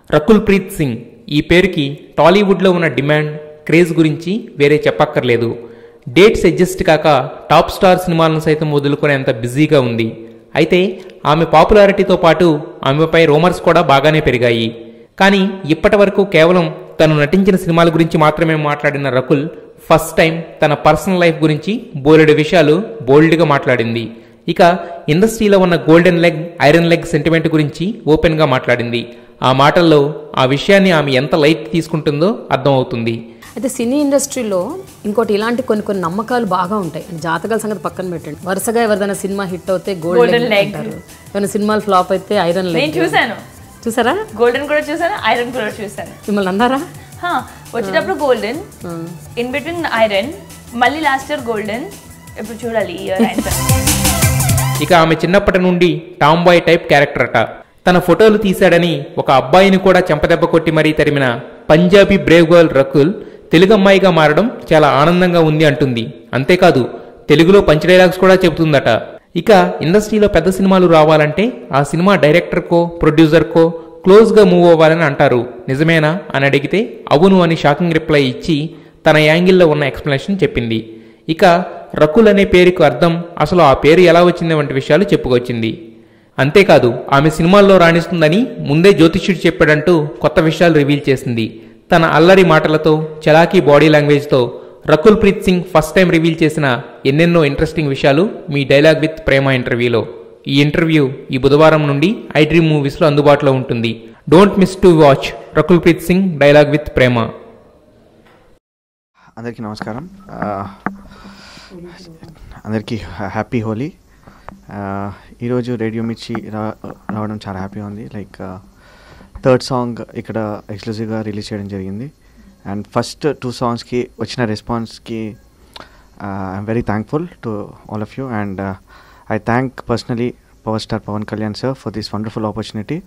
రకుల్ ప్రీత్ సింగ్ ఈ పేరుకి టాలీవుడ్లో ఉన్న డిమాండ్, క్రేజ్ గురించి వేరే చెప్పక్కర్లేదు. డేట్స్ అడ్జస్ట్ కాక టాప్ స్టార్ సినిమాలను సైతం వదులుకునేంత బిజీగా ఉంది. అయితే ఆమె పాపులారిటీతో పాటు ఆమెపై రూమర్స్ కూడా బాగానే పెరిగాయి. కానీ ఇప్పటి వరకు కేవలం తను నటించిన సినిమాల గురించి మాత్రమే మాట్లాడిన రకుల్ ఫస్ట్ టైం తన పర్సనల్ లైఫ్ గురించి బోలెడు విషయాలు బోల్డ్గా మాట్లాడింది. ఇక ఇండస్ట్రీలో ఉన్న golden leg, iron leg sentiment గురించి ఓపెన్గా మాట్లాడింది. ఆ మాటల్లో ఆ విషయాన్ని ఆమె ఎంత లైట్ తీసుకుంటుందో అర్థమవుతుంది. అయితే సినీ ఇండస్ట్రీలో ఇంకోటి ఇలాంటి కొన్ని నమ్మకాలు బాగా ఉంటాయి. జాతకాల సంగతి పక్కన పెట్టండి. వరుసగా ఎవరిదైనా సినిమా హిట్ అవుతే గోల్డెన్ లెగ్ అంటారు, ఏమైనా సినిమాలు ఫ్లాప్ అయితే ఐరన్ లెగ్. చూసాను, చూసారా? గోల్డెన్ కూడా చూసాను, ఐరన్ కూడా చూసాను. మిమ్మల్ని అన్నారా? వచ్చేటప్పుడు గోల్డెన్, ఇన్ బిట్వీన్ ఐరన్, మళ్ళీ లాస్ట్ ఇయర్ గోల్డెన్. ఇప్పుడు చూడాలి ఈ ఇయర్ ఆన్సర్. ఇక ఆమె చిన్నప్పటి నుండి టామ్ బాయ్ టైప్ క్యారెక్టర్ అట. తన ఫోటోలు తీశాడని ఒక అబ్బాయిని కూడా చెంపదెబ్బ కొట్టి మరీ తరిమిన పంజాబీ బ్రేవ్ గర్ల్ రకుల్ తెలుగు అమ్మాయిగా మారడం చాలా ఆనందంగా ఉంది అంటుంది. అంతేకాదు తెలుగులో పంచ్ డైలాగ్స్ కూడా చెబుతుందట. ఇక ఇండస్ట్రీలో పెద్ద సినిమాలు రావాలంటే ఆ సినిమా డైరెక్టర్కో ప్రొడ్యూసర్కో క్లోజ్గా మూవ్ అవ్వాలని అంటారు. నిజమేనా అని అడిగితే అవును అని షాకింగ్ రిప్లై ఇచ్చి తన యాంగిల్లో ఉన్న ఎక్స్ప్లెనేషన్ చెప్పింది. ఇక రకుల్ అనే పేరుకు అర్థం, అసలు ఆ పేరు ఎలా వచ్చింది వంటి విషయాలు చెప్పుకొచ్చింది. అంతేకాదు ఆమె సినిమాల్లో రాణిస్తుందని ముందే జ్యోతిష్యుడు చెప్పాడంటూ కొత్త విషయాలు రివీల్ చేసింది. తన అల్లరి మాటలతో, చలాకీ బాడీ లాంగ్వేజ్తో Rakul Preet Singh first time reveal చేసిన ఎన్నెన్నో ఇంట్రెస్టింగ్ విషయాలు మీ డైలాగ్ విత్ ప్రేమ ఇంటర్వ్యూలో. ఈ ఇంటర్వ్యూ ఈ బుధవారం నుండి ఐ డ్రీమ్ మూవీస్లో అందుబాటులో ఉంటుంది. Don't miss to watch Rakul Preet Singh dialogue with Prema. అందరికీ నమస్కారం. అందరికీ హ్యాపీ హోలీ. ఈరోజు రేడియో మిర్చి రావడం చాలా హ్యాపీగా ఉంది. లైక్ థర్డ్ సాంగ్ ఇక్కడ ఎక్స్క్లూజివ్గా రిలీజ్ చేయడం జరిగింది. అండ్ ఫస్ట్ 2 సాంగ్స్కి వచ్చిన రెస్పాన్స్కి I'm very thankful to all of you. And I thank personally power star Pawan Kalyan sir for this wonderful opportunity.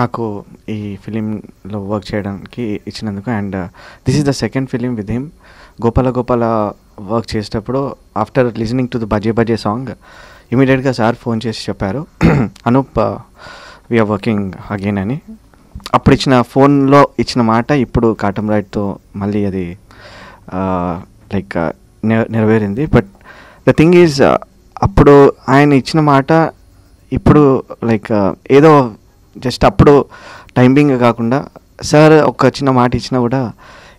నాకు ఈ ఫిలింలో వర్క్ చేయడానికి ఇచ్చినందుకు. And this is the second film with him. Gopala work చేసేటప్పుడు after listening to the Baje Baje song ఇమీడియట్గా sir phone చేసి చెప్పారు, Anoop we are working again అని. అప్పుడు ఇచ్చిన ఫోన్లో ఇచ్చిన మాట ఇప్పుడు కాటం రైట్తో మళ్ళీ అది లైక్ నెరవేరింది. బట్ ద థింగ్ ఈజ్ అప్పుడు ఆయన ఇచ్చిన మాట ఇప్పుడు లైక్ ఏదో జస్ట్ అప్పుడు టైమింగ్ కాకుండా సార్ ఒక చిన్న మాట ఇచ్చినా కూడా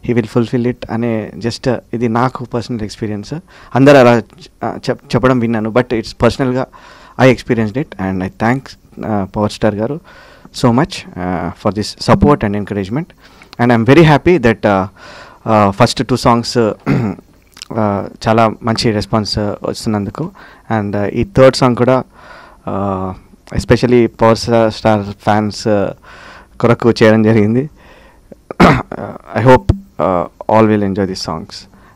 హీ విల్ ఫుల్ఫిల్ ఇట్ అనే జస్ట్ ఇది నాకు పర్సనల్ ఎక్స్పీరియన్స్. అందరూ అలా చెప్పడం విన్నాను, బట్ ఇట్స్ పర్సనల్గా I experienced it. And I thanks power star గారు so much for this support and encouragement. And I'm very happy that first 2 songs చాలా మంచి రెస్పాన్స్ వస్తున్నందుకు. అండ్ ఈ థర్డ్ సాంగ్ కూడా ఎస్పెషలీ పవర్ స్టార్ ఫ్యాన్స్ కొరకు చేయడం జరిగింది. I hope all will enjoy these songs.